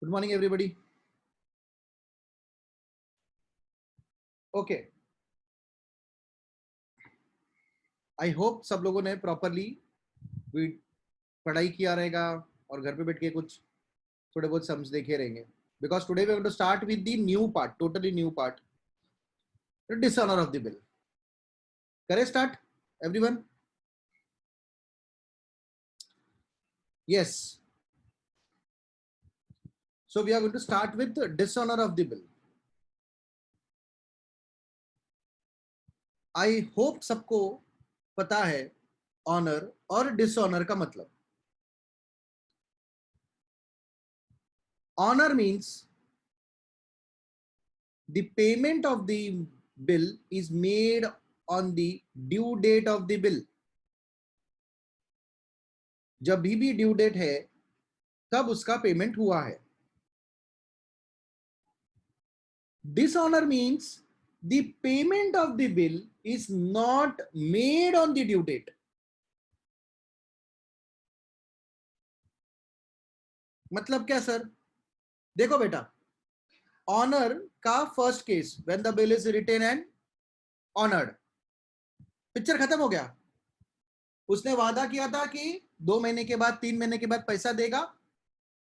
Good morning everybody. Okay, I hope सब लोगों ने प्रॉपरली पढ़ाई किया रहेगा और घर पे बैठ के कुछ थोड़े बहुत सम्स देखे रहेंगे, because today we are going to start with the new part, totally new part, dishonour of the bill. करें start everyone? Yes, so we are going to start with the dishonor of the bill. I hope सबको पता है honour और dishonour का मतलब। Honour means the payment of the bill is made on the due date of the bill. जब भी due date है तब उसका पेमेंट हुआ है। Dishonour means the payment of the bill is not made on the due date. मतलब क्या sir? देखो बेटा, ऑनर का first case, when the bill is written and honoured, picture खत्म हो गया। उसने वादा किया था कि 2 महीने के बाद, 3 महीने के बाद पैसा देगा,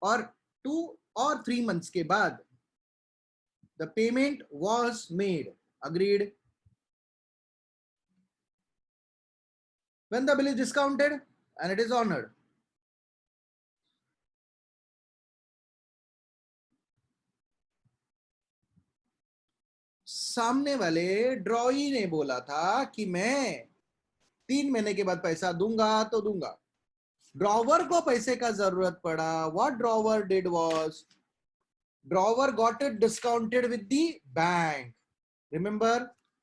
और 2 और 3 मंथ्स के बाद the payment was made, agreed. When the bill is discounted and it is honored. सामने वाले ड्रॉई ने बोला था कि मैं 3 महीने के बाद पैसा दूंगा तो दूंगा। ड्रॉवर को पैसे का जरूरत पड़ा। What drawer did was, drawer got it discounted with the bank. Remember,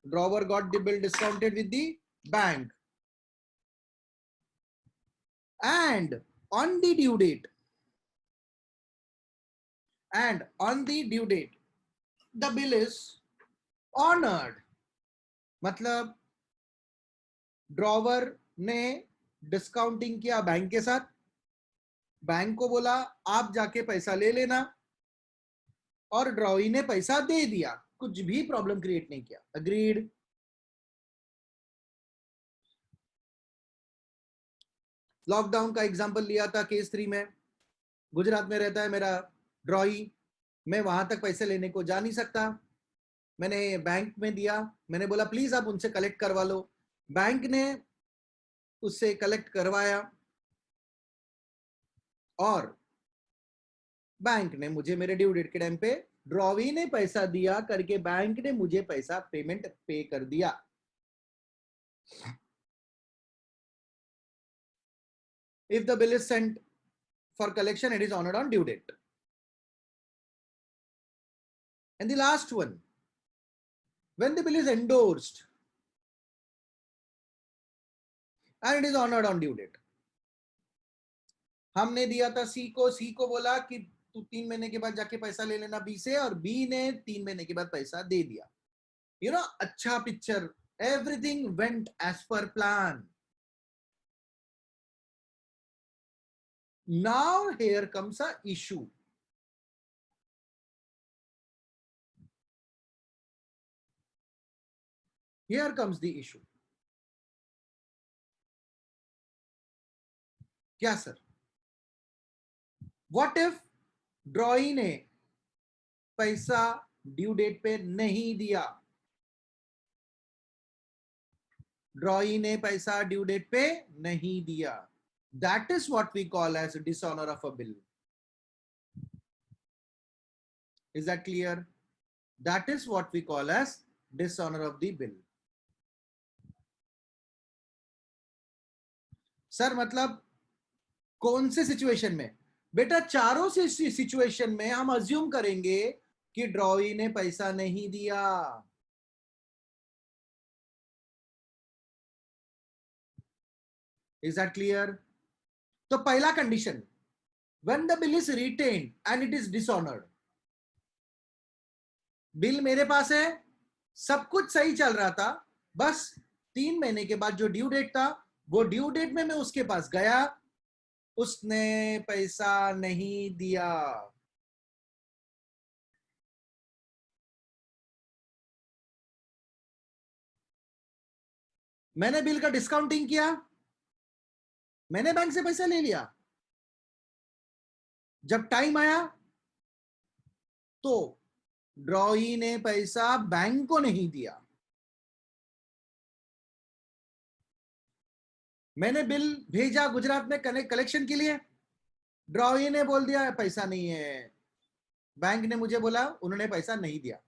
drawer got the bill discounted with the bank. And on the due date, the bill is honored. मतलब ड्रॉवर ने discounting किया bank के साथ, bank को बोला आप जाके पैसा ले लेना, और ड्रॉई ने पैसा दे दिया, कुछ भी प्रॉब्लम क्रिएट नहीं किया, अग्रीड। लॉकडाउन का एग्जांपल लिया था केस 3 में। गुजरात में रहता है मेरा ड्रॉई, मैं वहां तक पैसे लेने को जा नहीं सकता। मैंने बैंक में दिया, मैंने बोला प्लीज आप उनसे कलेक्ट करवा लो। बैंक ने उससे कलेक्ट करवाया और बैंक ने मुझे मेरे ड्यू डेट के टाइम पे ड्रॉवी ने पैसा दिया करके बैंक ने मुझे पैसा पेमेंट पे कर दिया। If the bill is sent for collection, it is honored on due date. And the last one, when the bill is endorsed and it is honored on due date. हमने दिया था सी को बोला कि तू 3 महीने के बाद जाके पैसा ले लेना बी से, और बी ने 3 महीने के बाद पैसा दे दिया। यू नो, अच्छा picture, everything went as per plan. Now here comes a issue. Here comes the issue. क्या सर? What if ड्रॉई ने पैसा ड्यू डेट पे नहीं दिया? ड्रॉई ने पैसा ड्यू डेट पे नहीं दिया। That is what we call as a dishonor of a bill. Is that clear? That is what we call as dishonor of the bill. Sir मतलब कौन से सिचुएशन में? बेटा चारों से सिचुएशन में हम अज्यूम करेंगे कि ड्रॉई ने पैसा नहीं दिया। Is that clear? तो पहला condition, when the bill is retained and it is dishonored. Bill मेरे पास है, सब कुछ सही चल रहा था, बस 3 महीने के बाद जो ड्यू डेट था, वो ड्यू डेट में मैं उसके पास गया, उसने पैसा नहीं दिया। मैंने बिल का डिस्काउंटिंग किया, मैंने बैंक से पैसा ले लिया, जब टाइम आया तो ड्रॉई ने पैसा बैंक को नहीं दिया। मैंने बिल भेजा गुजरात में कलेक्शन के लिए, ड्रॉई ने बोल दिया पैसा नहीं है, बैंक ने मुझे बोला उन्होंने पैसा नहीं दिया।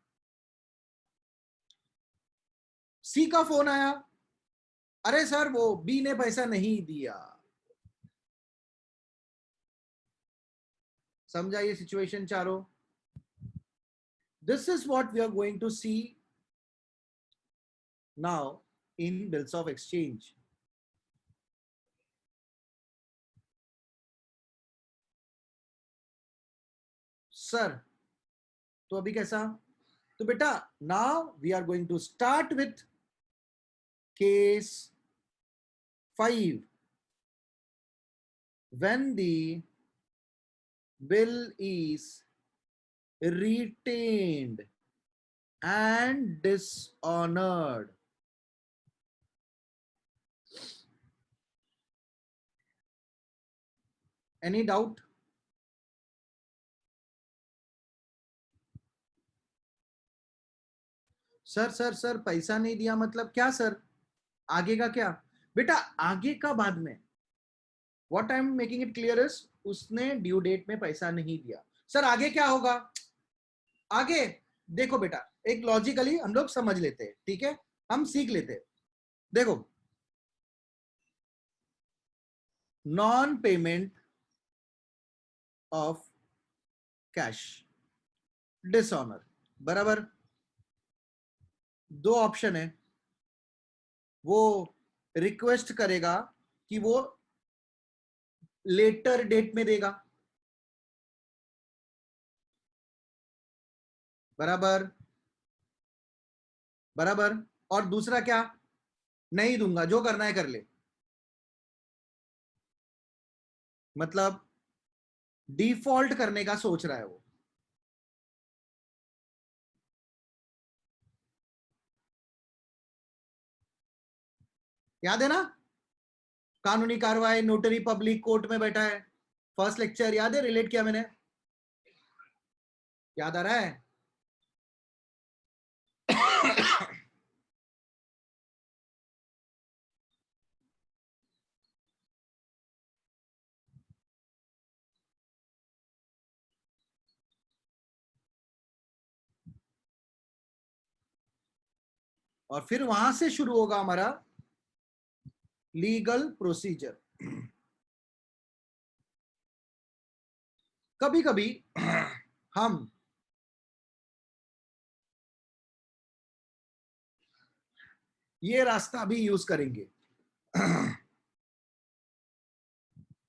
सी का फोन आया, अरे सर वो बी ने पैसा नहीं दिया। समझा ये सिचुएशन चारों? This is what we are going to see now in bills of exchange. Sir तो अभी कैसा? तो बेटा now we are going to start with case 5 when the bill is retained and dishonored. Any doubt? Sir पैसा नहीं दिया मतलब क्या सर? आगे का क्या बेटा? आगे का बाद में। What I am making it clear is, उसने ड्यू डेट में पैसा नहीं दिया। सर आगे क्या होगा? आगे देखो बेटा, एक लॉजिकली हम लोग समझ लेते हैं, ठीक है, हम सीख लेते हैं। देखो, non payment of cash, dishonour, बराबर। दो ऑप्शन है, वो रिक्वेस्ट करेगा कि वो लेटर डेट में देगा, बराबर बराबर, और दूसरा क्या? नहीं दूंगा, जो करना है कर ले। मतलब डिफॉल्ट करने का सोच रहा है वो। याद है ना, कानूनी कार्रवाई, नोटरी पब्लिक कोर्ट में बैठा है, फर्स्ट लेक्चर याद है, रिलेट किया मैंने, याद आ रहा है? और फिर वहां से शुरू होगा हमारा लीगल प्रोसीजर। कभी कभी हम ये रास्ता भी यूज करेंगे।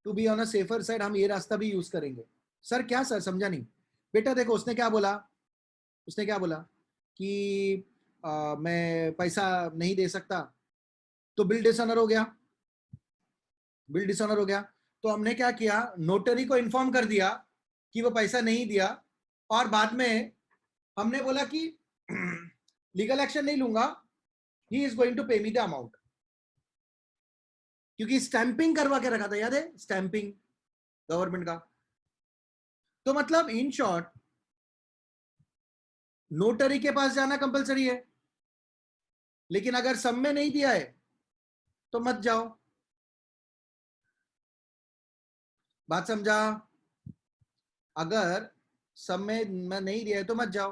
To be on a safer side हम ये रास्ता भी यूज करेंगे। सर क्या सर, समझा नहीं। बेटा देखो, उसने क्या बोला, उसने क्या बोला कि मैं पैसा नहीं दे सकता, तो बिल डिसऑनर हो गया, बिल डिसऑनर हो गया। तो हमने क्या किया, नोटरी को इन्फॉर्म कर दिया कि वो पैसा नहीं दिया, और बाद में हमने बोला कि लीगल एक्शन नहीं लूंगा, ही इज गोइंग टू पे मी द अमाउंट। क्योंकि स्टैंपिंग करवा के रखा था, याद है, स्टैंपिंग गवर्नमेंट का। तो मतलब इन शॉर्ट, नोटरी के पास जाना कंपलसरी है, लेकिन अगर सब में नहीं दिया है तो मत जाओ। बात समझा? अगर सब में नहीं दिया है तो मत जाओ।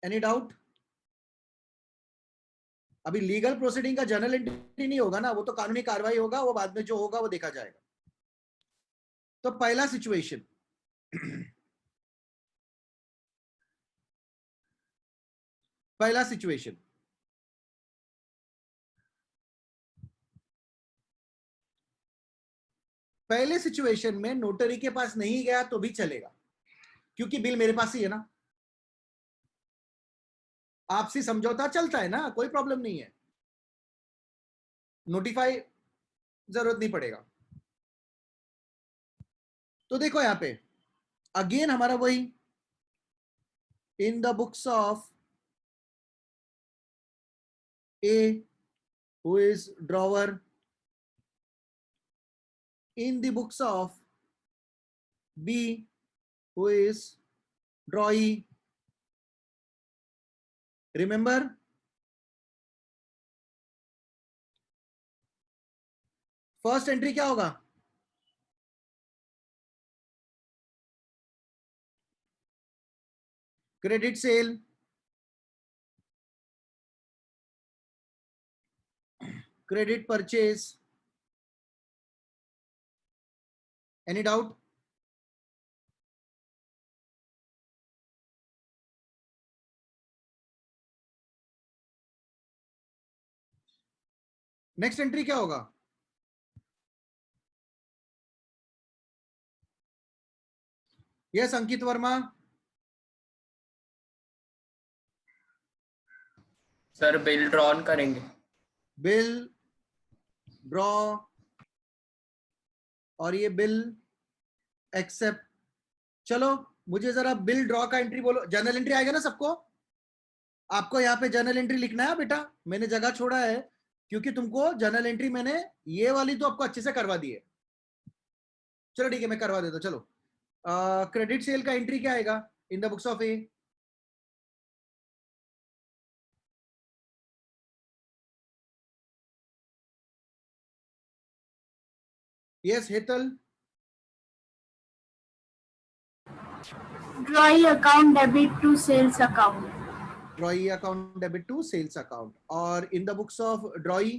Any doubt? अभी लीगल प्रोसीडिंग का जनरल एंट्री नहीं होगा ना, वो तो कानूनी कार्रवाई होगा, वो बाद में जो होगा वो देखा जाएगा। तो पहला सिचुएशन, पहला सिचुएशन, पहले सिचुएशन में नोटरी के पास नहीं गया तो भी चलेगा, क्योंकि बिल मेरे पास ही है ना, आपसी समझौता चलता है ना, कोई प्रॉब्लम नहीं है, नोटिफाई जरूरत नहीं पड़ेगा। तो देखो यहां पे अगेन हमारा वही, इन the books of A, who is drawer in the books of B, who is drawee. Remember? First entry क्या होगा? Credit cell, credit purchase. Any doubt? Next entry क्या होगा? Yes Ankit Verma. Sir bill draw करेंगे. Bill draw और ये bill accept. चलो मुझे जरा बिल ड्रॉ का एंट्री बोलो. जर्नल एंट्री आएगा ना सबको? आपको यहाँ पे जर्नल एंट्री लिखना है बेटा. मैंने जगह छोड़ा है क्योंकि तुमको जर्नल एंट्री मैंने ये वाली तो आपको अच्छे से करवा दी है. चलो ठीक है, मैं करवा देता हूँ. चलो क्रेडिट सेल का एंट्री क्या आएगा इन the books of A? Yes Hetal. Drawee account debit to sales account. Drawee account debit to sales account. और in the books of drawee?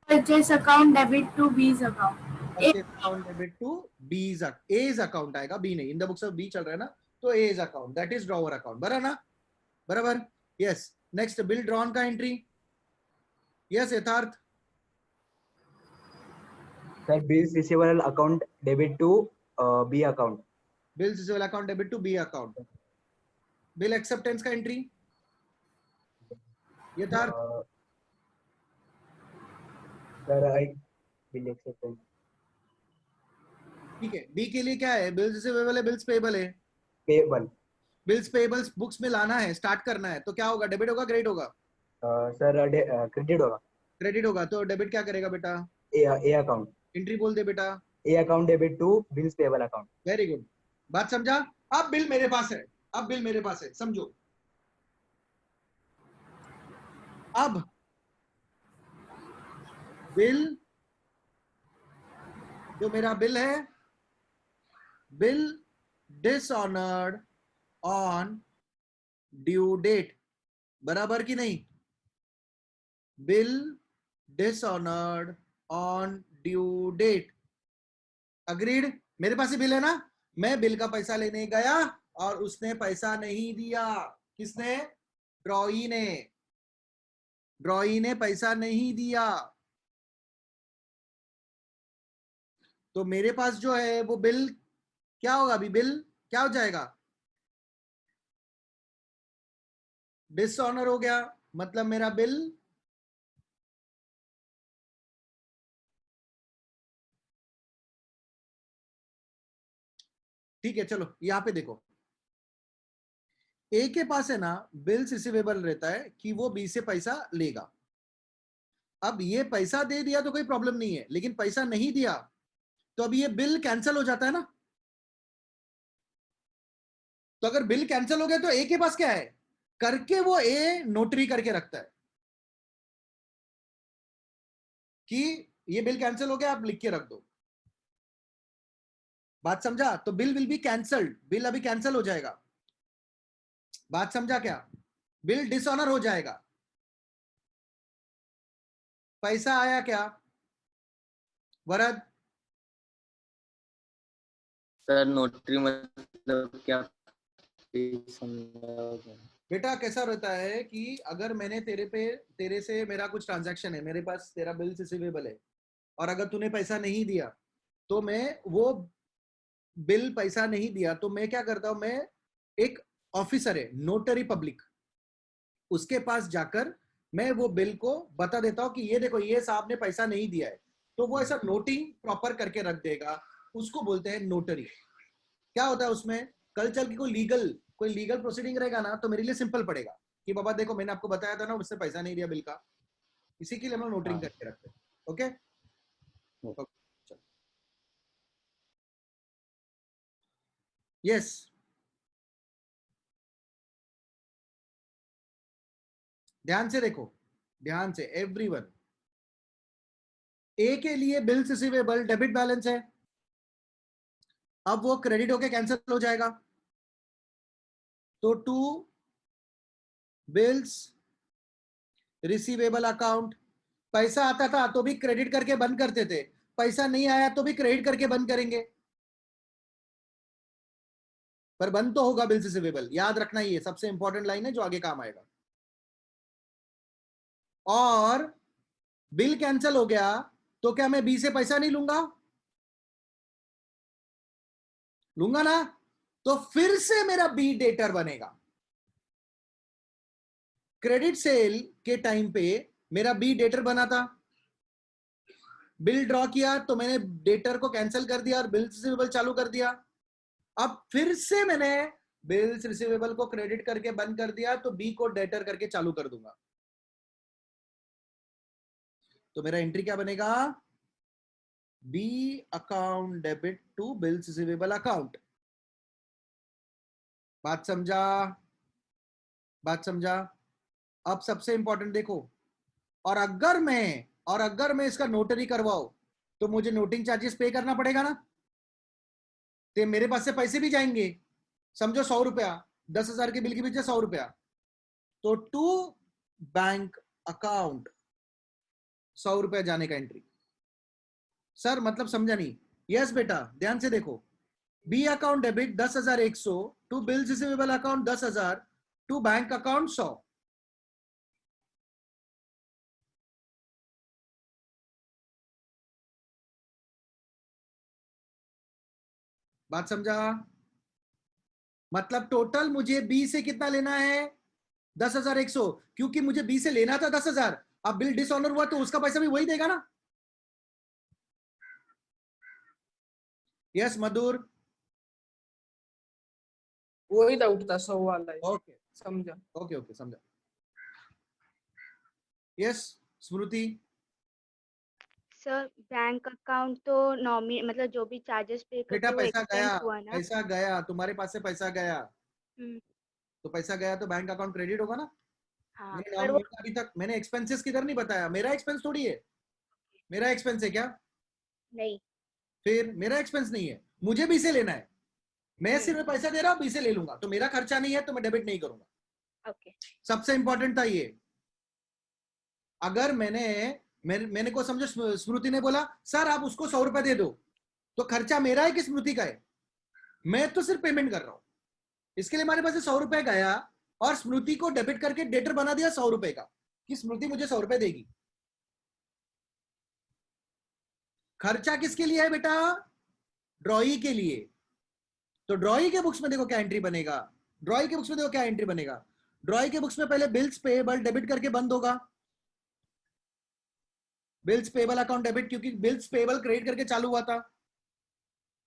Purchase account debit to B's account. Purchase account debit to B's A's account आएगा, B नहीं. In the books of B चल रहा है ना, तो A's account, that is drawer account. बराबर ना? बराबर. Yes. Next bill drawn का entry. Yes यथार्थ. Sir, bills receivable account debit to B account. Bills receivable account debit to B account. Bill acceptance का entry. यथार्थ. Sir, I bill acceptance. ठीक है. B के लिए क्या है? बिल्स रिसीवेबल है, बिल्स पेएबल है. Payable. बिल्स पेएबल्स बुक्स में लाना है, स्टार्ट करना है, तो क्या होगा? डेबिट होगा, क्रेडिट होगा? Sir, credit होगा. क्रेडिट होगा. तो डेबिट क्या करेगा बेटा? A account. एंट्री बोल दे बेटा. A account debit to bills payable account. Very good. बात समझा? अब बिल मेरे पास है. अब बिल मेरे पास है, समझो. अब बिल, जो मेरा बिल है, bill dishonoured on due date. बराबर की नहीं? Bill dishonoured on due date. Agreed? मेरे पास ही बिल है ना. मैं बिल का पैसा लेने गया और उसने पैसा नहीं दिया. किसने? ड्रॉई ने. ड्रॉई ने पैसा नहीं दिया. तो मेरे पास जो है वो बिल क्या होगा? अभी बिल क्या हो जाएगा? डिसऑनर हो गया. मतलब मेरा बिल ठीक है. चलो यहां पे देखो, ए के पास है ना बिल्स रिसीवेबल रहता है कि वो बी से पैसा लेगा. अब ये पैसा दे दिया तो कोई प्रॉब्लम नहीं है, लेकिन पैसा नहीं दिया तो अब ये बिल कैंसिल हो जाता है ना. तो अगर बिल कैंसिल हो गया तो ए के पास क्या है? करके वो ए नोटरी करके रखता है कि ये बिल कैंसिल हो गया, आप लिख के रख दो. बात समझा? तो bill will be cancelled. Bill अभी कैंसिल हो जाएगा. बात समझा क्या? बिल डिसऑनर हो जाएगा. पैसा आया क्या वरद? सर नोटरी मतलब क्या? बेटा कैसा रहता है कि अगर मैंने तेरे से मेरा कुछ ट्रांजैक्शन है, मेरे पास तेरा बिल रिसीवेबल है, और अगर तूने पैसा नहीं दिया तो मैं वो बिल पैसा नहीं दिया तो मैं क्या करता हूं? मैं एक ऑफिसर है नोटरी पब्लिक, उसके पास जाकर मैं वो बिल को बता देता हूं कि ये देखो ये साहब ने पैसा नहीं दिया है. तो वो ऐसा नोटिंग प्रॉपर करके रख देगा. उसको बोलते हैं नोटरी. क्या होता है उसमें? कल चल के कोई लीगल प्रोसीडिंग रहेगा ना तो मेरे लिए सिंपल पड़ेगा. कि बाबा देखो मैंने आपको बताया था ना, उससे पैसा नहीं दिया बिल का, इसी के लिए हम लोग नोटरिंग हाँ। करके रखते हैं. ओके. यस, ध्यान से देखो, ध्यान से एवरीवन. ए के लिए बिल्स रिसीवेबल डेबिट बैलेंस है, अब वो क्रेडिट होके कैंसिल हो जाएगा. तो टू बिल्स रिसीवेबल अकाउंट, पैसा आता था तो भी क्रेडिट करके बंद करते थे, पैसा नहीं आया तो भी क्रेडिट करके बंद करेंगे, पर बंद तो होगा बिल्स रिसीवेबल. याद रखना, ये सबसे इंपॉर्टेंट लाइन है जो आगे काम आएगा. और बिल कैंसिल हो गया तो क्या मैं बी से पैसा नहीं लूंगा? लूंगा ना. तो फिर से मेरा बी डेटर बनेगा. क्रेडिट सेल के टाइम पे मेरा बी डेटर बना था, बिल ड्रॉ किया तो मैंने डेटर को कैंसिल कर दिया और बिल रिसीवेबल चालू कर दिया. अब फिर से मैंने बिल्स रिसीवेबल को क्रेडिट करके बंद कर दिया, तो बी को डेटर करके चालू कर दूंगा. तो मेरा एंट्री क्या बनेगा? B account debit to bills receivable account. बात समझा? बात समझा? अब सबसे इंपॉर्टेंट देखो, और अगर मैं इसका नोटरी करवाऊं तो मुझे नोटिंग चार्जेस पे करना पड़ेगा ना. तो मेरे पास से पैसे भी जाएंगे. समझो 100 रुपया, 10,000 के बिल के पीछे 100 रुपया, तो टू बैंक अकाउंट 100 रुपया जाने का एंट्री. सर मतलब समझा नहीं? यस बेटा, ध्यान से देखो. B account debit 10,100 to bills receivable account 10,000 to bank account 100. बात समझा? मतलब टोटल मुझे बी से कितना लेना है? 10,100, क्योंकि मुझे बी से लेना था 10,000. अब बिल डिसऑनर हुआ तो उसका पैसा भी वही देगा ना. यस मधुर. वही डाउट था 100 वाला ही। ओके समझा। ओके ओके समझा. यस स्मृति. सर बैंक अकाउंट तो नॉमी मतलब जो भी चार्जेस पे करते बेटा हैं वो पैसा गया, एक्सपेंस हुआ ना। पैसा गया, तुम्हारे पास से पैसा गया, हम्म, तो पैसा गया तो बैंक अकाउंट क्रेडिट होगा ना. हाँ मैंने पर वो अभी तक मैंने एक्सपेंसेस किधर नहीं बताया. मेरा एक्सपेंस थोड़ी है. मेरा एक्सपेंस है क्या? नहीं। फिर मेरा एक्सपेंस नहीं है, मुझे बी से लेना है. मैं सिर्फ पैसा दे रहा हूं, बी से ले लूंगा, तो मेरा खर्चा नहीं है, तो मैं डेबिट नहीं करूंगा. ओके सबसे इंपॉर्टेंट था ये. अगर मैंने को समझो, स्मृति ने बोला सर आप उसको 100 रुपए दे दो, तो खर्चा मेरा है कि स्मृति का है? मैं तो सिर्फ पेमेंट कर रहा हूं. इसके लिए हमारे पास 100 रुपए गया और स्मृति को डेबिट करके डेटर बना दिया 100 रुपए का, कि स्मृति मुझे 100 रुपए देगी. खर्चा किसके लिए है बेटा? ड्रॉई के लिए. तो ड्रॉई के बुक्स में देखो क्या एंट्री बनेगा. ड्रॉई के बुक्स में देखो क्या एंट्री बनेगा. ड्रॉई के बुक्स में पहले बिल्स पेएबल डेबिट करके बंद होगा. बिल्स पेएबल अकाउंट डेबिट, क्योंकि बिल्स पेएबल क्रेडिट करके चालू हुआ था.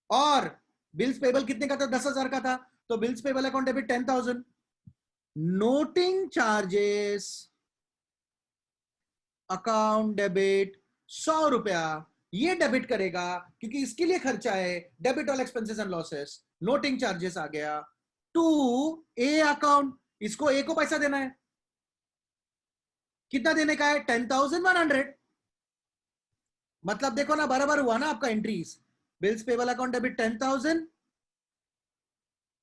और बिल्स पेएबल कितने का था? 10,000 का था. तो bills payable account debit 10,000. Noting charges account debit 100 रुपया, ये डेबिट करेगा क्योंकि इसके लिए खर्चा है. Debit all expenses and losses, noting charges आ गया. टू ए अकाउंट, इसको ए को पैसा देना है. कितना देने का है? 10,100. मतलब देखो ना, बराबर हुआ ना आपका entries. Bills payable account debit 10,000,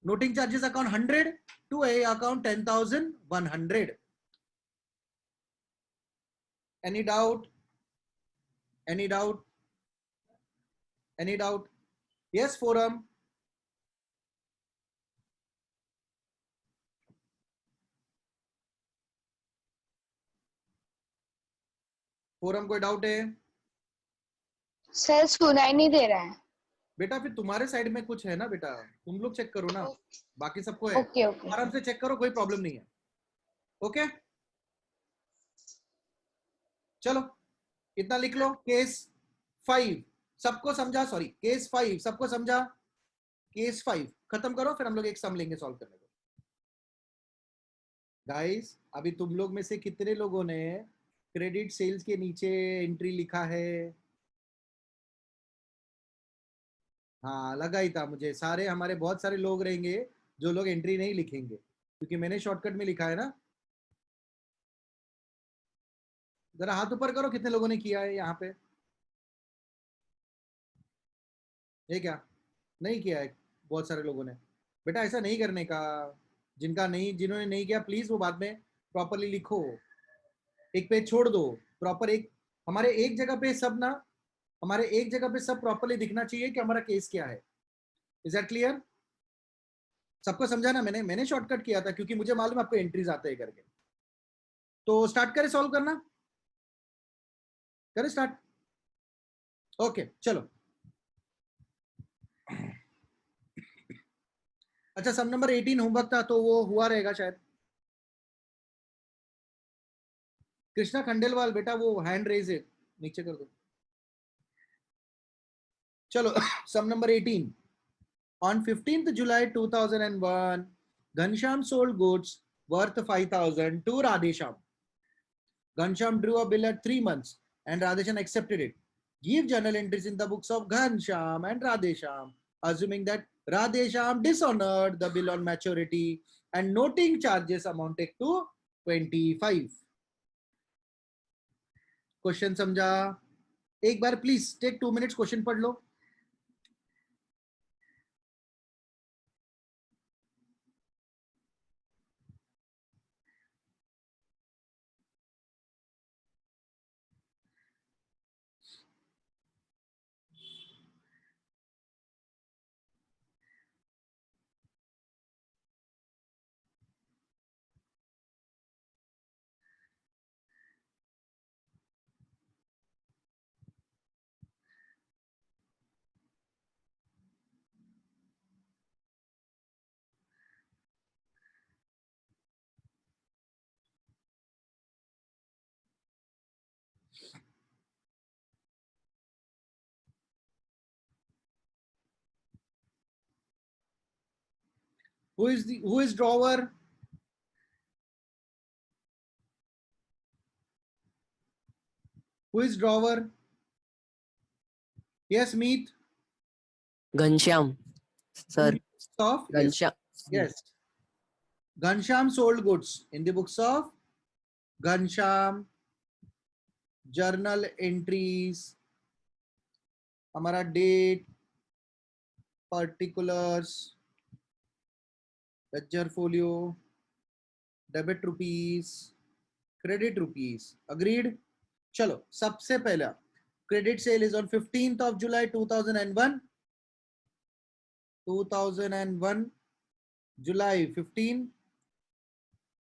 noting charges account 100, to A account 10,100. Any doubt? Any doubt? Any doubt? Yes forum. Forum कोई डाउट है? सर सुनाई नहीं दे रहा है। बेटा फिर तुम्हारे साइड में कुछ है ना बेटा, तुम लोग चेक करो ना. बाकी सबको है. ओके ओके आराम से चेक करो, कोई प्रॉब्लम नहीं है. ओके चलो इतना लिख लो. केस 5 सबको समझा? सॉरी केस 5 सबको समझा? केस 5 खत्म करो, फिर हम लोग एक सम लेंगे सॉल्व करने को. गाइस अभी तुम लोग में से कितने लोगों ने क्रेडिट सेल्स के नीचे एंट्री लिखा है? हाँ लगा ही था मुझे, सारे हमारे बहुत सारे लोग रहेंगे जो लोग एंट्री नहीं लिखेंगे, क्योंकि मैंने शॉर्टकट में लिखा है ना। जरा हाथ ऊपर करो, कितने लोगों ने किया है यहाँ पे? ये क्या, नहीं किया है बहुत सारे लोगों ने? बेटा ऐसा नहीं करने का, जिन्होंने नहीं किया प्लीज वो बाद में प्रॉपरली लिखो, एक पेज छोड़ दो प्रॉपर। एक हमारे एक जगह पे सब ना, हमारे एक जगह पे सब प्रॉपरली दिखना चाहिए कि हमारा केस क्या है। Is that clear? सबको समझा ना? मैंने शॉर्टकट किया था क्योंकि मुझे मालूम आपको एंट्रीज आते हैं करके। तो स्टार्ट करें सॉल्व करना, करें स्टार्ट। ओके चलो। अच्छा सम नंबर 18 होमवर्क था तो वो हुआ रहेगा शायद। कृष्णा खंडेलवाल बेटा वो हैंड रेज है, नीचे कर दो। चलो सम number 18। On 15th July 2001, Ghanshyam sold goods worth 5,000 to Radhesham. Ghanshyam drew a bill at 3 months and Radhesham accepted it. Give journal entries in the books of Ghanshyam and Radhesham, assuming that Radhesham dishonored the bill on maturity and noting charges amounted to 25. Question समझा? एक बार please take 2 minutes question पढ़ लो। Who is drawer? Who is drawer? Yes, Meet. Ghanshyam sir. Of yes. Ghanshyam. Yes. Ghanshyam sold goods in the books of Ghanshyam. Journal entries, हमारा date, particulars, ledger folio, debit rupees, credit rupees. Agreed? चलो सबसे पहला credit sale is on 15th of July 2001. 2001 July 15.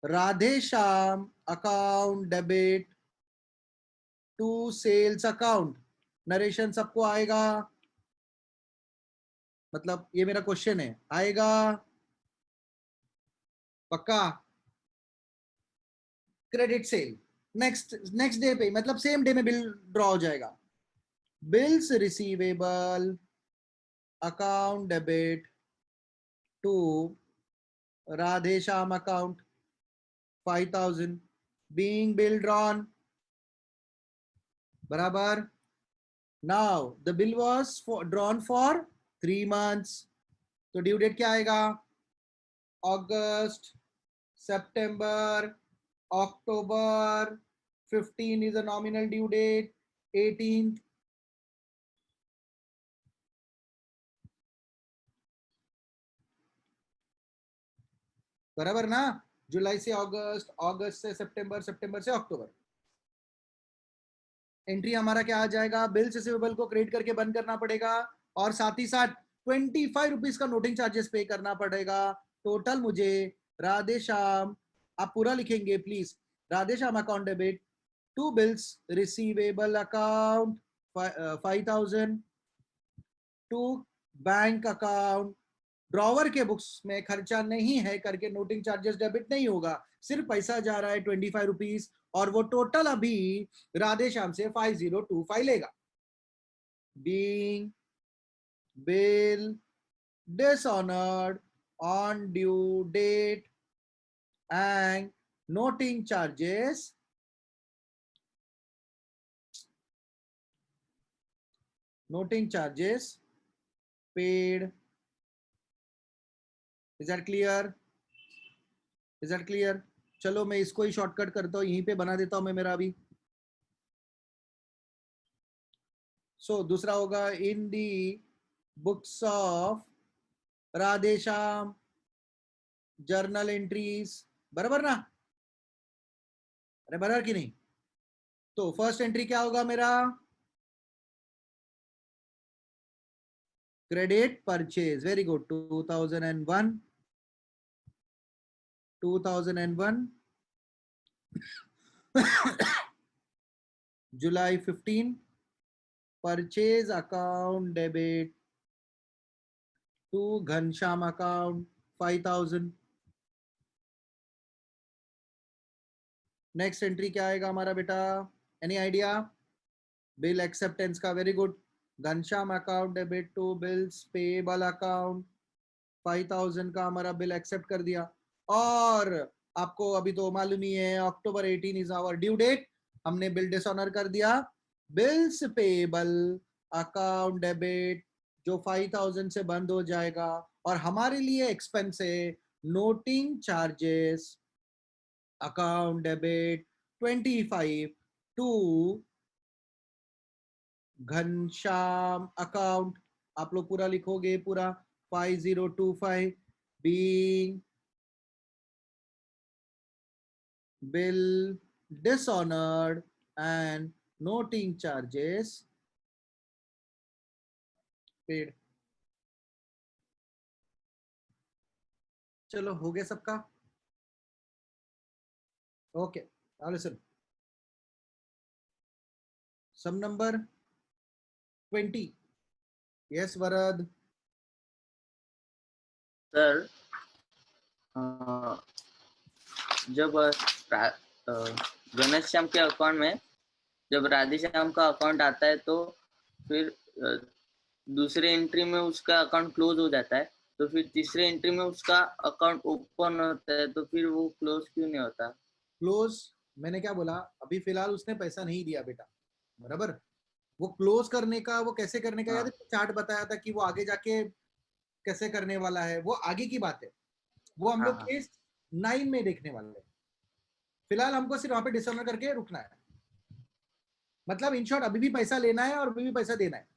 Radhesham account debit to sales account. Narration सबको आएगा? मतलब ये मेरा question है, आएगा पक्का? क्रेडिट सेल नेक्स्ट डे पे, मतलब सेम डे में बिल ड्रॉ हो जाएगा। Bills receivable account debit to Radheshyam account 5,000 being bill drawn बराबर। Now the bill was drawn for 3 months, तो ड्यू डेट क्या आएगा? अगस्त, सितंबर, अक्टूबर। 15 is a nominal due date, 18th बराबर ना? जुलाई से अगस्त, अगस्त से सितंबर, सितंबर से अक्टूबर। एंट्री हमारा क्या आ जाएगा? बिल्स रिसीवेबल को क्रेडिट करके बंद करना पड़ेगा और साथ ही साथ 25 रुपीज का नोटिंग चार्जेस पे करना पड़ेगा। टोटल मुझे राधेश्याम, आप पूरा लिखेंगे please, Radheshyam account debit to bills receivable account 5,000 to bank account. Drawer के बुक्स में खर्चा नहीं है करके नोटिंग चार्जेस डेबिट नहीं होगा, सिर्फ पैसा जा रहा है 25 रुपीज और वो टोटल अभी राधेश्याम से 5025 लेगा। Being bill dishonored on due date and noting charges paid. Is that clear? Is that clear? चलो मैं इसको ही शॉर्टकट करता हूं, यहीं पे बना देता हूं मैं मेरा अभी. सो दूसरा होगा in the books of Radheshyam journal entries. बराबर ना? अरे बराबर कि नहीं? तो फर्स्ट एंट्री क्या होगा मेरा? Credit purchase. Very good. 2001 July 15 purchase account debit to Ghanshyam account 5,000. Next entry क्या आएगा हमारा बेटा? Any idea? बिल एक्सेप्टेंस का. Very good. Ghanshyam account debit to bills payable account 5,000 का हमारा बिल एक्सेप्ट कर दिया. और आपको अभी तो मालूम ही है October 18 is our due date. हमने बिल डिसऑनर कर दिया. बिल्स पेबल अकाउंट डेबिट जो 5,000 से बंद हो जाएगा और हमारे लिए एक्सपेंस है noting charges account debit 25 to Ghanshyam account. आप लोग पूरा लिखोगे पूरा 5025 being bill dishonored and noting charges paid. चलो हो गया सबका? Okay. now listen. sum number 20. yes Varad. Sir जब घनश्याम के अकाउंट में जब राधेश्याम का अकाउंट आता है तो फिर दूसरे एंट्री में उसका अकाउंट क्लोज हो जाता है, तो फिर तीसरे एंट्री में उसका अकाउंट ओपन होता है, तो फिर वो क्लोज क्यों नहीं होता? क्लोज मैंने क्या बोला? अभी फिलहाल उसने पैसा नहीं दिया बेटा. बराबर. वो क्लोज करने का, वो कैसे करने का, याद है चार्ट बताया था कि वो आगे जाके कैसे करने वाला है, वो आगे की बात है. वो हम लोग केस 9 में देखने वाले हैं. फिलहाल हमको सिर्फ वहां पे डिसऑनर करके रुकना है. मतलब इन शॉर्ट अभी भी पैसा लेना है और अभी भी पैसा देना है.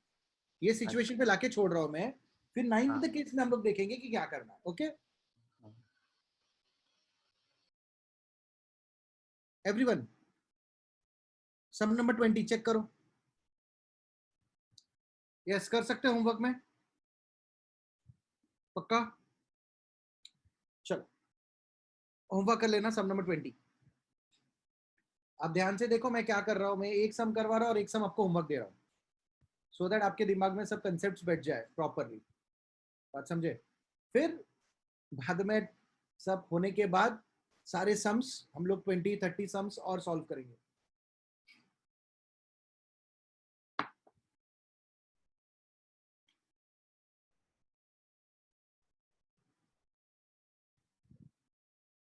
ये सिचुएशन पे लाके छोड़ रहा हूं मैं. फिर 9th केस में हम लोग देखेंगे कि क्या करना है. Okay everyone. Sum number 20 check करो. यस कर सकते हो होमवर्क में? पक्का? चलो होमवर्क कर लेना. सम नंबर 20. आप ध्यान से देखो मैं क्या कर रहा हूं. मैं एक सम करवा रहा हूं और एक सम आपको होमवर्क दे रहा हूं, सो दैट आपके दिमाग में सब कंसेप्ट्स बैठ जाए प्रॉपरली. बात समझे? फिर बाद में सब होने के बाद सारे सम्स हम लोग 20-30 सम्स और सॉल्व करेंगे.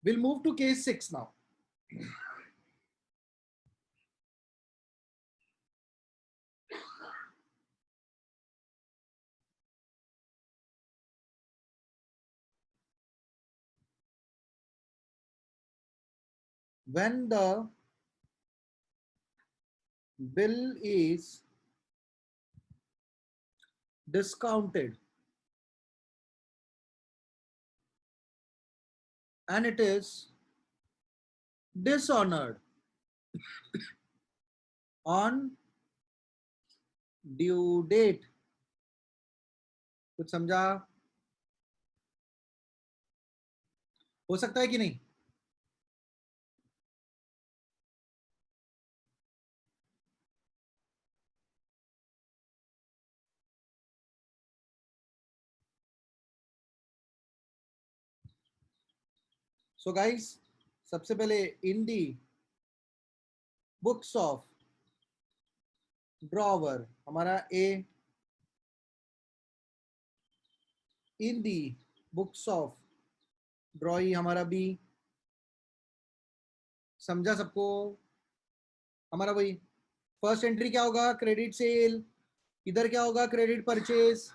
We'll move to case 6 now. When the bill is discounted and it is dishonored on due date. कुछ समझा? हो सकता है कि नहीं? सो गाइस सबसे पहले इन दी बुक्स ऑफ ड्रॉवर हमारा ए, इन दी बुक्स ऑफ ड्रॉई हमारा बी, समझा सबको? हमारा वही फर्स्ट एंट्री क्या होगा, क्रेडिट सेल, इधर क्या होगा, क्रेडिट परचेज।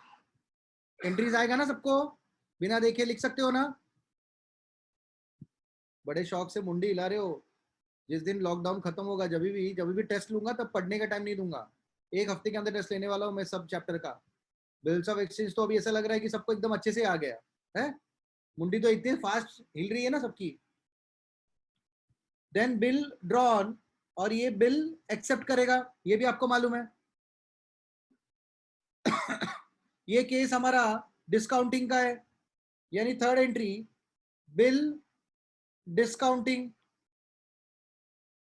एंट्रीज आएगा ना सबको, बिना देखे लिख सकते हो ना? बड़े शौक से मुंडी हिला रहे हो। जिस दिन लॉकडाउन खत्म होगा, जब भी टेस्ट लूंगा, तब पढ़ने का टाइम नहीं दूंगा। 1 हफ्ते के अंदर टेस्ट लेने वाला हूँ मैं सब चैप्टर का। बिल्स ऑफ एक्सचेंज तो अभी ऐसा लग रहा है कि सबको एकदम अच्छे से आ गया है। मुंडी तो इतनी फास्ट हिल रही है ना सबकी। देन बिल ड्रॉन, और ये बिल एक्सेप्ट करेगा, ये भी आपको मालूम है। ये केस हमारा डिस्काउंटिंग का है, यानी थर्ड एंट्री बिल डिस्काउंटिंग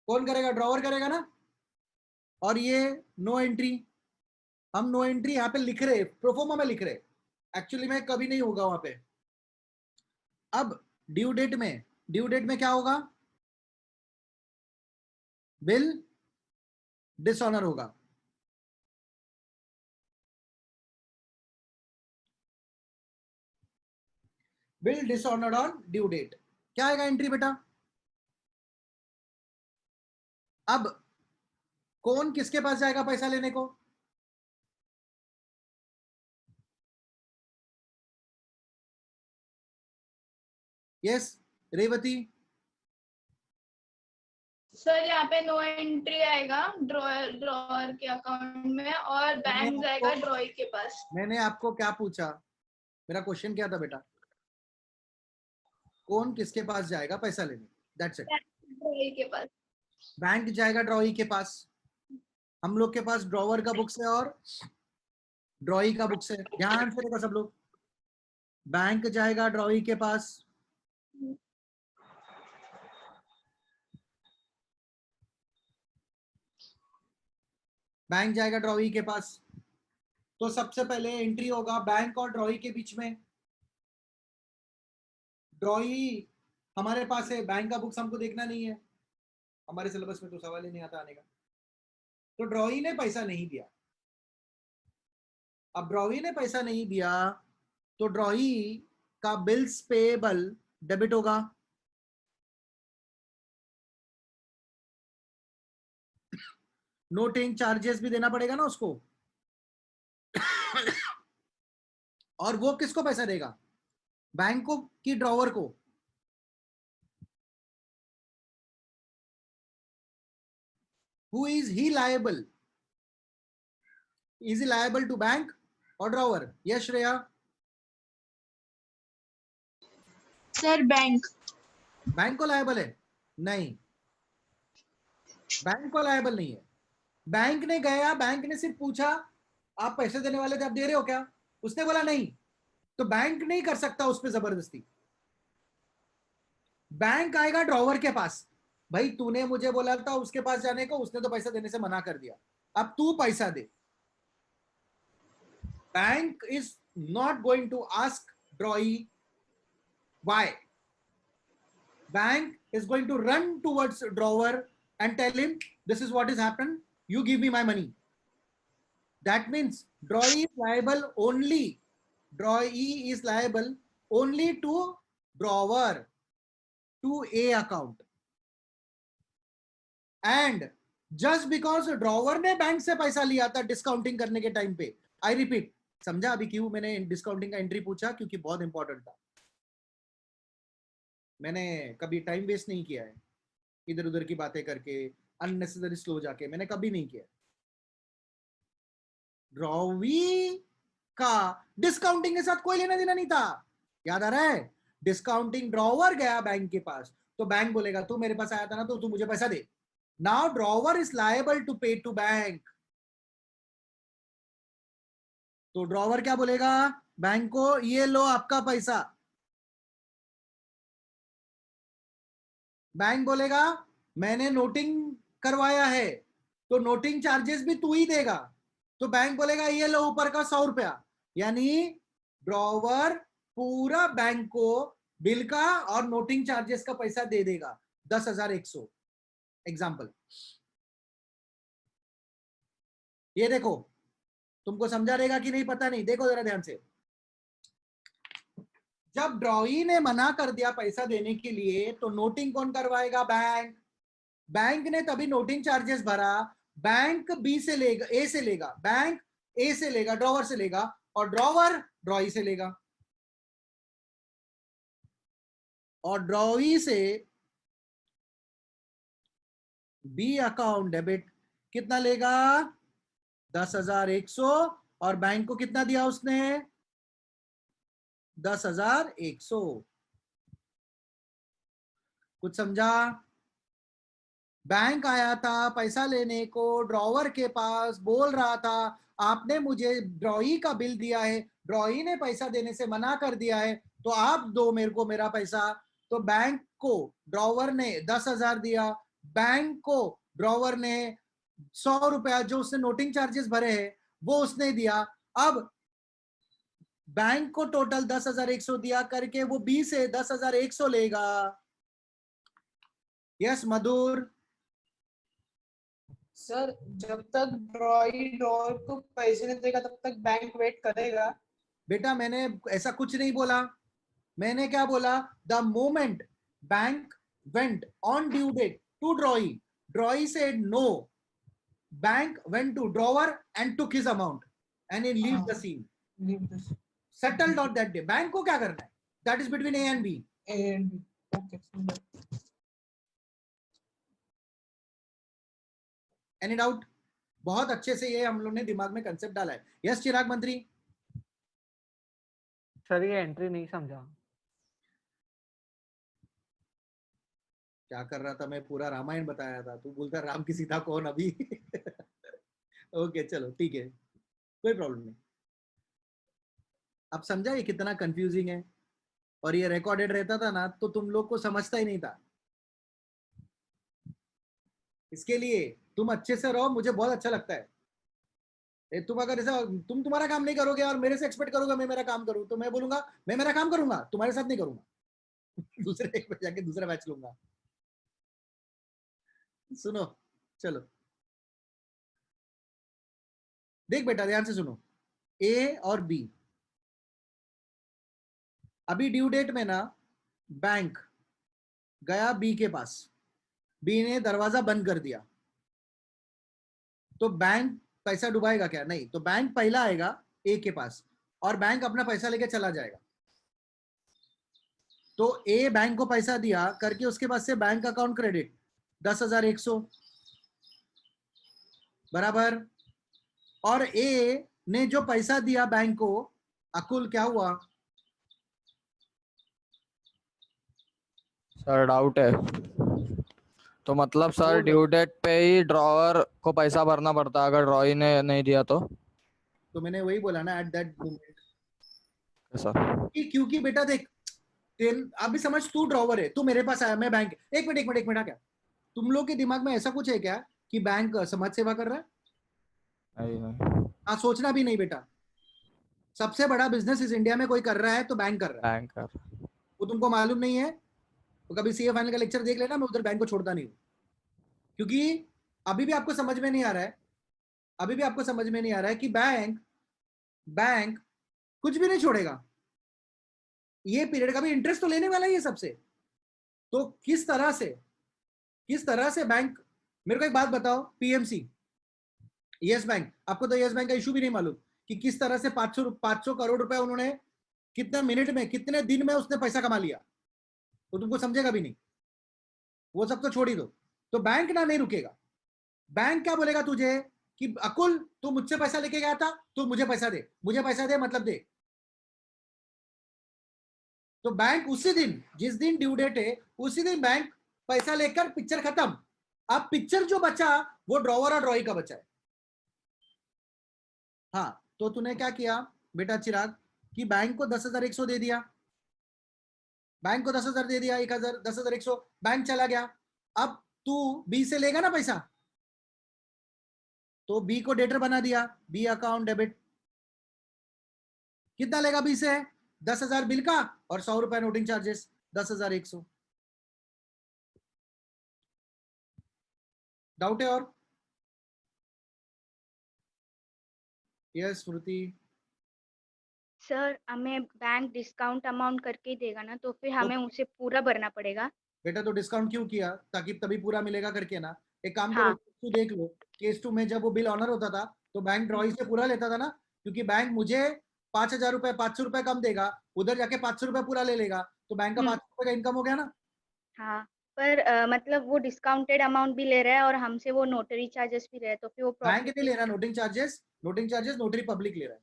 कौन करेगा, ड्रॉवर करेगा ना। और ये नो एंट्री, हम नो एंट्री यहाँ पे लिख रहे, प्रोफोर्मा में लिख रहे, एक्चुअली में कभी नहीं होगा वहां पे। अब ड्यू डेट में क्या होगा, बिल डिसऑनर होगा। Bill dishonoured on due date, क्या आएगा एंट्री बेटा? अब कौन किसके पास जाएगा पैसा लेने को? यस रेवती। सर यहाँ पे नो एंट्री आएगा ड्रॉअर के अकाउंट में, और बैंक जाएगा ड्रॉई के पास। मैंने आपको क्या पूछा, मेरा क्वेश्चन क्या था बेटा? कौन किसके पास जाएगा पैसा लेने, दैट्स इट। ड्रॉई के पास। बैंक जाएगा ड्रॉई के पास। हम लोग के पास ड्रॉवर का बुक्स है और ड्रॉई का बुक्स है, ध्यान से देखो सब लोग। बैंक जाएगा ड्रॉई के पास, बैंक जाएगा ड्रॉई के पास। तो सबसे पहले एंट्री होगा बैंक और ड्रॉई के बीच में। ड्रॉई हमारे पास है, बैंक का बुक्स हमको देखना नहीं है, हमारे सिलेबस में तो सवाल ही नहीं आता आने का। तो ड्रॉई ने पैसा नहीं दिया। अब ड्रॉई ने पैसा नहीं दिया तो ड्रॉई का बिल्स पेएबल डेबिट होगा। नोटिंग चार्जेस भी देना पड़ेगा ना उसको। और वो किसको पैसा देगा, बैंक को कि ड्रॉवर को? Who is he liable? Is he liable to bank or drawer? Yes, Shreya. Sir bank. Bank को लायबल है? नहीं, बैंक को लायबल नहीं है। बैंक ने गया, बैंक ने सिर्फ पूछा आप पैसे देने वाले थे, आप दे रहे हो क्या? उसने बोला नहीं, तो बैंक नहीं कर सकता उस पर जबरदस्ती। बैंक आएगा ड्रॉवर के पास, भाई तूने मुझे बोला था उसके पास जाने को, उसने तो पैसा देने से मना कर दिया, अब तू पैसा दे। Bank is not going to ask drawee why. Bank is going to run towards drawer and tell him this is what has happened, you give me my money. That means drawee is liable only to drawer, to a account. And just because drawer ने bank से पैसा लिया था discounting करने के time पे, I repeat, समझा अभी क्यों मैंने डिस्काउंटिंग का एंट्री पूछा? क्योंकि बहुत इंपॉर्टेंट था। मैंने कभी टाइम वेस्ट नहीं किया है इधर उधर की बातें करके, अननेसेसरी स्लो जाके, मैंने कभी नहीं किया। ड्रॉवी का डिस्काउंटिंग के साथ कोई लेना देना नहीं था, याद आ रहा है? डिस्काउंटिंग ड्रॉवर गया बैंक के पास, तो बैंक बोलेगा तू मेरे पास आया था ना, तो तू मुझे पैसा दे। Now drawer is liable to pay to bank. तो ड्रॉवर क्या बोलेगा बैंक को, ये लो आपका पैसा। बैंक बोलेगा मैंने नोटिंग करवाया है, तो नोटिंग चार्जेस भी तू ही देगा। तो बैंक बोलेगा ये लो ऊपर का 100 रुपया, यानी ड्रॉवर पूरा बैंक को बिल का और नोटिंग चार्जेस का पैसा दे देगा, 10,100 एग्जाम्पल। ये देखो, तुमको समझा रहेगा कि नहीं पता नहीं, देखो जरा ध्यान से। जब ड्रॉई ने मना कर दिया पैसा देने के लिए, तो नोटिंग कौन करवाएगा? बैंक। बैंक ने तभी नोटिंग चार्जेस भरा, बैंक बी से लेगा, ए से लेगा, बैंक ए से लेगा, ड्रॉवर से लेगा, और ड्रॉवर ड्रॉई से लेगा, और ड्रॉई से बी अकाउंट डेबिट कितना लेगा? 10,100, और बैंक को कितना दिया उसने? 10,100। कुछ समझा? बैंक आया था पैसा लेने को, ड्रॉवर के पास बोल रहा था आपने मुझे ड्रॉई का बिल दिया है, ड्रॉई ने पैसा देने से मना कर दिया है, तो आप दो मेरे को मेरा पैसा। तो बैंक को ड्रॉवर ने 10,000 दिया, बैंक को ड्रॉवर ने 100 रुपया जो उसने नोटिंग चार्जेस भरे हैं वो उसने दिया। अब बैंक को टोटल 10,100 दिया करके वो बी से 10,100 लेगा। यस मधुर? सर जब तक ड्रॉई ड्रॉवर को पैसे नहीं देगा तब तक बैंक वेट करेगा। बेटा मैंने ऐसा कुछ नहीं बोला, मैंने क्या बोला? The moment bank went on due date to drawee, drawee said no, bank went to drawer and took his amount and he leave the scene, settled on that day. Bank को क्या करना है? That is between A and B. Okay. Any doubt? बहुत अच्छे से ये हम लोग ने दिमाग में कंसेप्ट डाला है। यस चिराग मंत्री? सर ये एंट्री नहीं समझा। क्या कर रहा था मैं? पूरा रामायण बताया था, तू बोलता राम की सीता कौन अभी? ओके चलो ठीक है, कोई प्रॉब्लम नहीं। अब समझा ये कितना कंफ्यूजिंग है? और ये रिकॉर्डेड रहता था ना तो तुम लोग को समझता ही नहीं था। इसके लिए तुम अच्छे से रहो, मुझे बहुत अच्छा लगता है। तुम अगर ऐसा तुम तुम्हारा काम नहीं करोगे और मेरे से एक्सपेक्ट करोगे मैं मेरा काम करूं, तो मैं बोलूंगा मैं मेरा काम करूंगा, तुम्हारे साथ नहीं करूंगा। दूसरे एक पे जाके दूसरा मैच लूंगा। सुनो चलो देख बेटा ध्यान से सुनो, ए और बी, अभी ड्यू डेट में ना बैंक गया बी के पास, बी ने दरवाजा बंद कर दिया, तो बैंक पैसा डुबाएगा क्या? नहीं, तो बैंक पहला आएगा ए के पास और बैंक अपना पैसा लेके चला जाएगा। तो ए बैंक को पैसा दिया करके उसके पास से बैंक अकाउंट क्रेडिट 10,100 बराबर, और ए ने जो पैसा दिया बैंक को, अकुल क्या हुआ? सर डाउट है, तो मतलब सर बोल ड्यू डेट पे ही ड्रॉवर को पैसा भरना पड़ता अगर ड्रॉई ने नहीं दिया तो मैंने वही बोला ना एट दैट मोमेंट। सर क्योंकि बेटा देख अभी समझ, तू ड्रॉवर है, तू मेरे पास आया, मैं बैंक, एक मिनट क्या तुम लोग के दिमाग में ऐसा कुछ है क्या कि बैंक समाज सेवा कर रहा है? नहीं। हाँ, सोचना भी नहीं बेटा। सबसे बड़ा बिजनेस इस इंडिया में कोई कर रहा है तो बैंक कर रहा है। बैंक कर, वो तुमको मालूम नहीं है तो कभी सीए फाइनल का लेक्चर देख लेना, मैं उधर बैंक को छोड़ता नहीं हूँ, क्योंकि अभी भी आपको समझ में नहीं आ रहा है, अभी भी आपको समझ में नहीं आ रहा है कि बैंक कुछ भी नहीं छोड़ेगा, ये पीरियड का भी इंटरेस्ट तो लेने वाला ही है सबसे। तो किस तरह से बैंक, मेरे को एक बात बताओ, पीएमसी यस बैंक, आपको तो यस बैंक का इशू भी नहीं मालूम कि किस तरह से 500 करोड़ रुपए उन्होंने कितने मिनट में, कितने दिन में उसने पैसा कमा लिया, तो तुमको समझेगा भी नहीं। वो सब तो छोड़ ही दो। तो बैंक ना नहीं रुकेगा, बैंक क्या बोलेगा तुझे कि अकुल तू मुझसे पैसा लेके गया था, तू मुझे पैसा दे, मतलब दे। तो बैंक उसी दिन, जिस दिन ड्यू डेट है उसी दिन बैंक पैसा लेकर पिक्चर खत्म। अब पिक्चर जो बचा वो ड्रॉवर और ड्रॉई का बचा है। हाँ, तो तूने क्या किया बेटा चिराग कि बैंक को 10,100 दे दिया, बैंक को 10,000 दे दिया, 1,000 10,100, बैंक चला गया। अब तू बी से लेगा ना पैसा, तो बी को डेटर बना दिया, बी अकाउंट डेबिट। कितना लेगा बी से? 10,000 बिल का और 100 रुपए नोटिंग चार्जेस, 10,100। डाउट है और? यस स्मृति? सर हमें बैंक डिस्काउंट अमाउंट करके ही देगा ना, तो फिर हमें उसे पूरा भरना पड़ेगा। बेटा तो डिस्काउंट क्यों किया, ताकि तभी पूरा मिलेगा करके ना। एक काम करो, हाँ। तू देख लो, केस 2 में जब वो बिल ऑनर होता था तो बैंक ड्रॉई से पूरा लेता था ना, क्योंकि बैंक मुझे 5,000 रुपए 500 रुपए कम देगा, उधर जाके 500 रुपए पूरा ले लेगा, तो बैंक का 500 रुपए का इनकम हो गया ना। हाँ, पर मतलब वो डिस्काउंटेड अमाउंट भी ले रहा है और हमसे वो नोटरी चार्जेस भी ले रहा है, तो फिर वो बैंक प्रॉफिट नहीं ले रहा नोटिंग चार्जेस, नोटरी पब्लिक ले रहा है।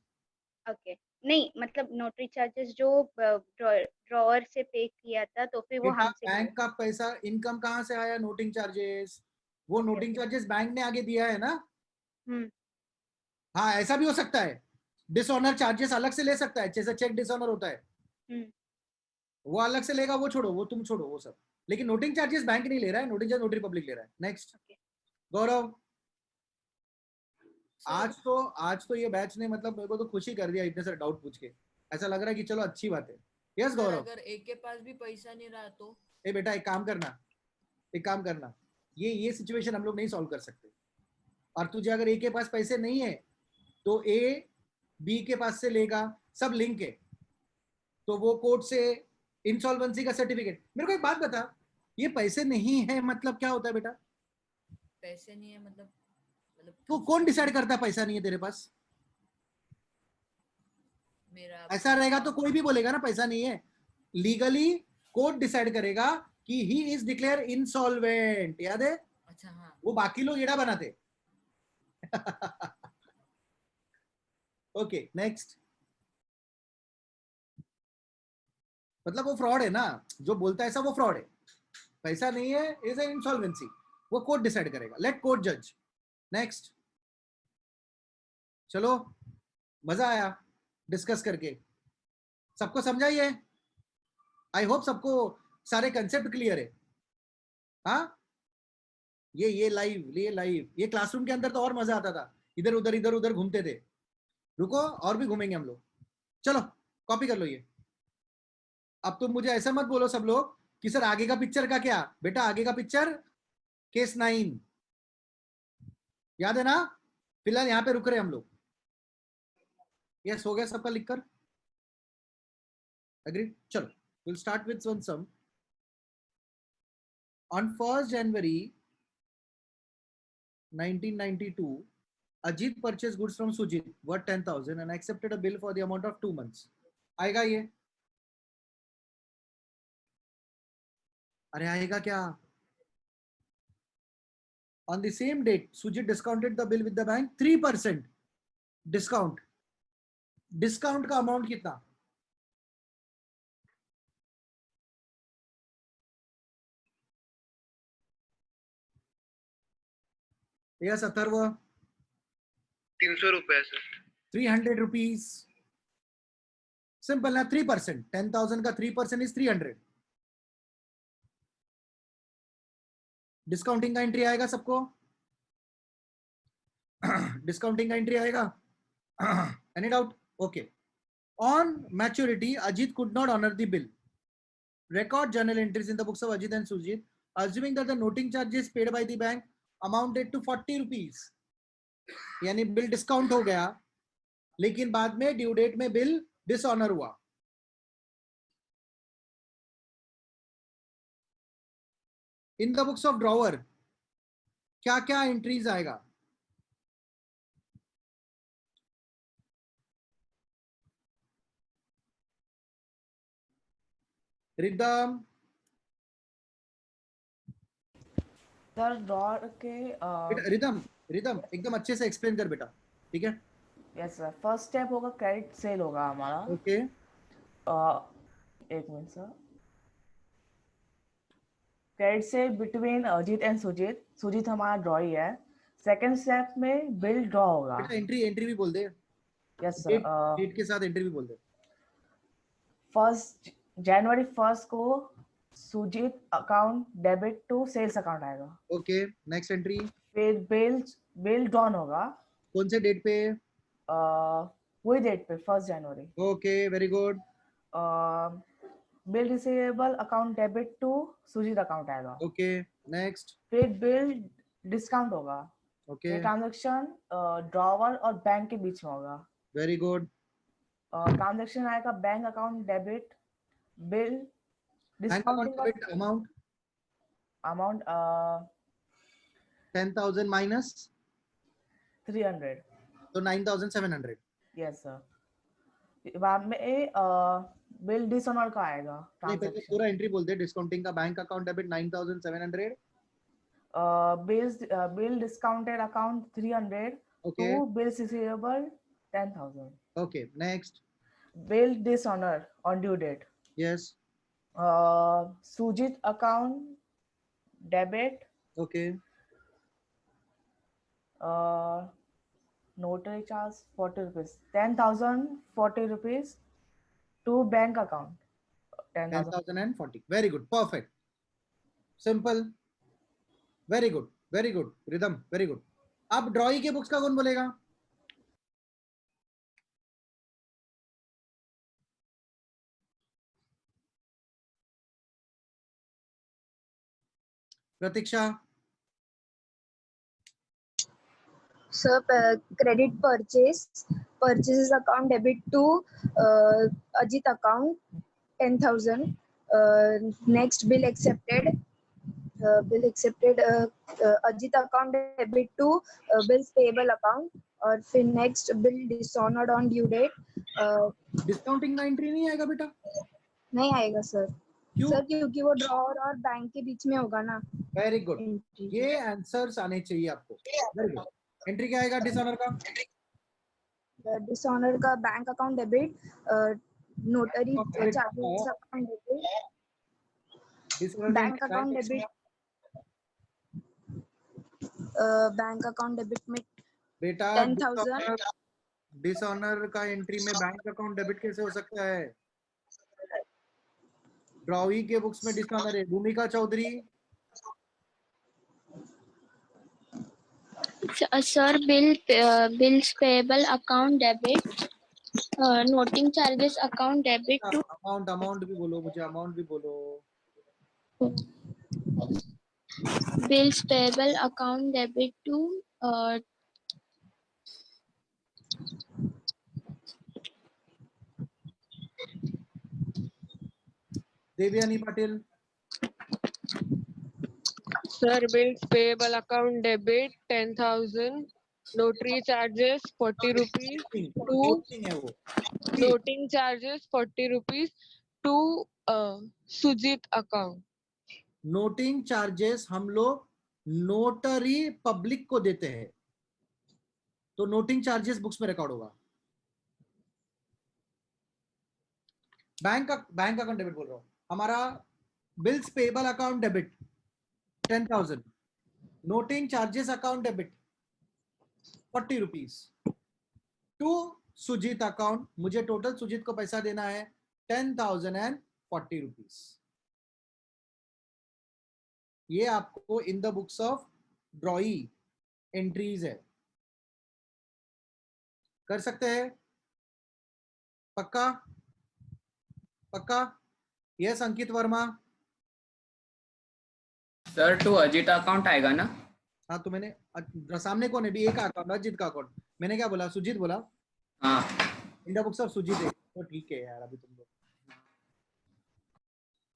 ओके। नहीं मतलब नोटरी चार्जेस जो ड्रॉअर से पे किया था, तो फिर वो बेटा हमसे ले बैंक का पैसा इनकम कहाँ से आया, नोटिंग चार्जेस, वो Okay, नोटिंग चार्जेस बैंक ने आगे दिया है ना। हम्म हाँ ऐसा भी हो सकता है, डिसऑनर चार्जेस अलग से ले सकता है, जैसे चेक डिसऑनर होता है हम्म वो अलग से लेगा, वो छोड़ो, वो तुम छोड़ो वो सब, लेकिन नोटिंग चार्जेस बैंक नहीं ले रहा है, नोटिंग चार्ज नोटरी पब्लिक ले रहा है। Next Okay. गौरव, आज तो ये बैच ने मतलब मेरे को तो खुशी कर दिया, इतने सारे डाउट पूछ के, ऐसा लग रहा है कि चलो अच्छी बात है। यस सर गौरव। अगर एक के पास भी पैसा नहीं रहा तो? ए बेटा एक काम करना, ये सिचुएशन हम लोग नहीं सॉल्व कर सकते, और तुझे अगर ए के पास पैसे नहीं है तो ए बी के पास से लेगा, सब लिंक है, तो वो कोर्ट से इंसॉल्वेंसी का सर्टिफिकेट। मेरे को एक बात बता, ये पैसे नहीं है मतलब क्या होता है बेटा? पैसे नहीं है मतलब तो कौन डिसाइड करता है पैसा नहीं है तेरे पास? मेरा ऐसा रहेगा तो कोई भी बोलेगा ना पैसा नहीं है, लीगली कोर्ट डिसाइड करेगा कि ही इज डिक्लेयर इंसॉल्वेंट, याद है? अच्छा हाँ। वो बाकी लोग एड़ा बनाते। Okay next. मतलब वो फ्रॉड है ना, जो बोलता है ऐसा वो फ्रॉड है, पैसा नहीं है इज ए इंसॉल्वेंसी, वो कोर्ट डिसाइड करेगा, लेट कोर्ट जज। नेक्स्ट। चलो मजा आया डिस्कस करके, सबको समझाइए, आई होप सबको सारे कंसेप्ट क्लियर है। हाँ ये लाइव ये क्लासरूम के अंदर तो और मजा आता था, इधर उधर घूमते थे, रुको और भी घूमेंगे हम लोग। चलो कॉपी कर लो ये। अब तुम मुझे ऐसा मत बोलो सब लोग कि सर आगे का पिक्चर का क्या, बेटा आगे का पिक्चर केस 9 याद है ना, फिलहाल यहाँ पे रुक रहे हम लोग। यस हो गया सबका लिखकर, एग्री? चलो we'll start with one sum. On 1st January 1992, Ajit purchased goods from Sujit worth 10,000 and accepted a bill for the amount of 2 months. आएगा ये? अरे आएगा क्या? On the same date, Sujit discounted the bill with the bank 3% discount. Discount का amount कितना? Yes Atharva. 300 रुपए sir. 300 rupees. Simple ना, 3%, 10,000 का 3% इज 300। डिस्काउंटिंग का एंट्री आएगा सबको? डिस्काउंटिंग का एंट्री आएगा? Any doubt? Okay. On maturity, Ajit could not honor the bill. Record journal entries in the books of Ajit and Sujit, assuming that the noting charges paid by the bank amounted to 40 rupees. यानी bill discount हो गया, लेकिन बाद में due date में bill dishonour हुआ। In the books of drawer क्या क्या एंट्रीज आएगा? रिदम सर ड्रॉअर के रिदम एकदम अच्छे से एक्सप्लेन कर बेटा, ठीक है? Yes sir. फर्स्ट स्टेप होगा क्रेडिट सेल होगा हमारा। ओके एक minute sir. Credit sale between Ajit and Sujit. Sujit हमारा ड्रॉई है। सेकंड स्टेप में बिल ड्रॉ होगा। बेटा एंट्री भी बोल दे। Yes sir. डेट के साथ एंट्री भी बोल दे। 1 जनवरी 1 को Sujit account debit to sales account आएगा। Okay next entry. फिर बिल ड्रॉन होगा। कौन से डेट पे? वही डेट पे 1 जनवरी। Okay very good. Bill receivable account debit to Sujit account आएगा। Okay next. फिर बिल डिस्काउंट होगा। ओके ट्रांजैक्शन ड्रॉवर और बैंक के बीच में होगा। Very good. ट्रांजैक्शन आएगा bank account debit bill bank account debit amount amount 10,000 minus 300. तो 9,700. Yes sir. बाद में बिल डिसऑनर का आएगा नहीं पहले ट्रांजैक्शन. पूरा एंट्री बोल दे. डिस्काउंटिंग का bank account debit 9,700. Bill discounted account 300 Okay. to bills receivable 10,000. Okay, next. Bill dishonor on due date. Yes. Sujit account debit. Okay. Notary charge 40 rupees. 10,000 40 rupees to bank account. 10,000. 10,040. Very good. Perfect. Simple. Very good. Very good. Rhythm. Very good. अब ड्रॉई के books का कौन बोलेगा? प्रतीक्षा. Sir, credit purchases account debit to Ajit account 10,000. Next bill accepted. Ajit account debit to bills payable account. और फिर next bill dishonored on due date. Discounting का entry नहीं आएगा बेटा? नहीं आएगा सर. क्यों? सर क्योंकि वो ड्रॉअर और बैंक के बीच में होगा ना. Very good. ये आंसर्स आने चाहिए आपको. Very good. एंट्री क्या आएगा डिसऑनर का? डिसऑनर का bank account debit, notary charges account debit, bank account debit, bank account debit में बेटा 10,000. डिसऑनर का एंट्री में बैंक अकाउंट डेबिट कैसे हो सकता है? ड्रॉई के बुक्स में डिसऑनर है. Bhumika Chaudhary. Sir bills payable account debit, noting charges account debit to amount भी बोलो. मुझे अमाउंट भी बोलो. Bills payable account debit to Devyani Patil. Sir, bills payable account debit 10,000. Notary charges 40 rupees to noting charges 40 rupees to Sujit account. Noting charges हम लोग notary public को देते हैं, तो नोटिंग चार्जेस बुक्स में रिकॉर्ड होगा. बैंक अकाउंट डेबिट बोल रहा हूं. हमारा bills payable account debit 10,000, noting charges account debit 40 rupees to Sujit account. मुझे टोटल सुजीत को पैसा देना है 10,040 रुपीज. ये आपको in the books of drawee entries है. कर सकते हैं? पक्का? पक्का? Yes Ankit Verma. Sir to Ajit account आएगा ना? हाँ तो मैंने सामने कौन है? भी एक अकाउंट अजीत का अकाउंट. मैंने क्या बोला? सुजीत बोला. हाँ in the books of Sujit है तो ठीक है यार. अभी तुम लोग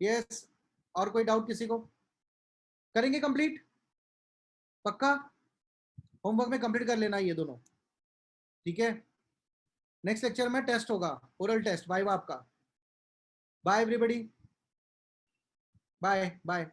यस. और कोई डाउट किसी को? करेंगे कंप्लीट? पक्का? होमवर्क में कंप्लीट कर लेना ये दोनों. ठीक है. नेक्स्ट लेक्चर में टेस्ट होगा, ओरल टेस्ट वाइवा आपका. Bye everybody. Bye bye.